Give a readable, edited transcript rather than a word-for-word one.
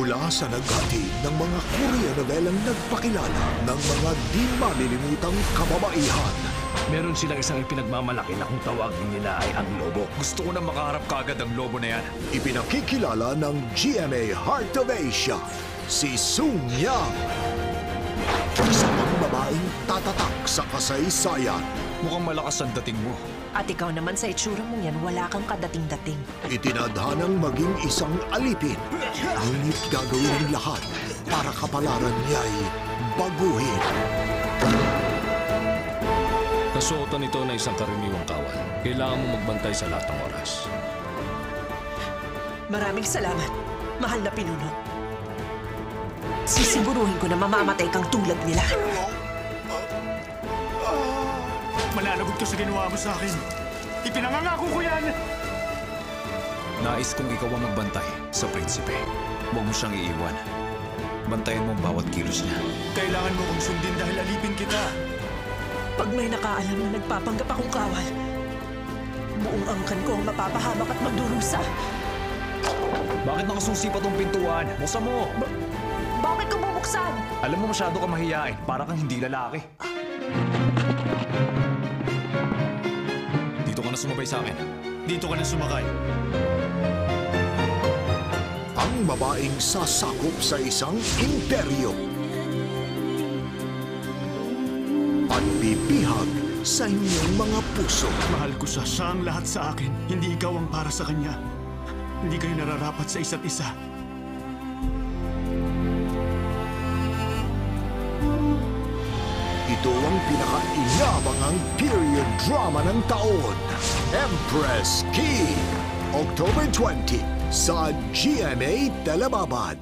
Mula sa naghatid ng mga Korean novelang nagpakilala ng mga di malilimutang kababaihan. Meron silang isang ipinagmamalaki na kung tawagin nila ay ang lobo. Gusto ko na makaharap kaagad ang lobo na yan. Ipinakikilala ng GMA Heart of Asia, si Sung Yang. Isang babaeng tatatak sa kasaysayan. Mukhang malakas ang dating mo. At ikaw naman sa itsura mong yan, wala kang kadating-dating. Itinadhanang maging isang alipin. Ngunit gagawin ang lahat para kapalaran niya'y baguhin. Kasuotan ito na isang karaniwang kawal. Kailangan mo magbantay sa lahat ng oras. Maraming salamat, mahal na pinuno. Sisiguruhin ko na mamamatay kang tulad nila. Malalagot ka sa ginawa mo sa akin. Ipinangangako ko yan! Nais kong ikaw ang magbantay sa prinsipe. Huwag mo siyang iiwan. Bantayan mo ang bawat kilos niya. Kailangan mo kong sundin dahil alipin kita. Pag may nakaalam na nagpapanggap akong kawal, buong angkan ko ang mapapahamak at magdurusa. Bakit nakasusi pa tong pintuan? Buksan mo! Bakit ko bubuksan? Alam mo masyado ka mahiyain. Para kang hindi lalaki. Dito ka na sumabay sa akin. Dito ka na sumakay. Ang babaeng sasakop sa isang imperyo. At bibihag sa inyong mga puso. Mahal ko siya. Siya ang lahat sa akin. Hindi ikaw ang para sa kanya. Hindi kayo nararapat sa isa't isa. Ito ang pinaka-inabangang period drama ng taon. Empress Key. October 20 sa GMA Telebabad.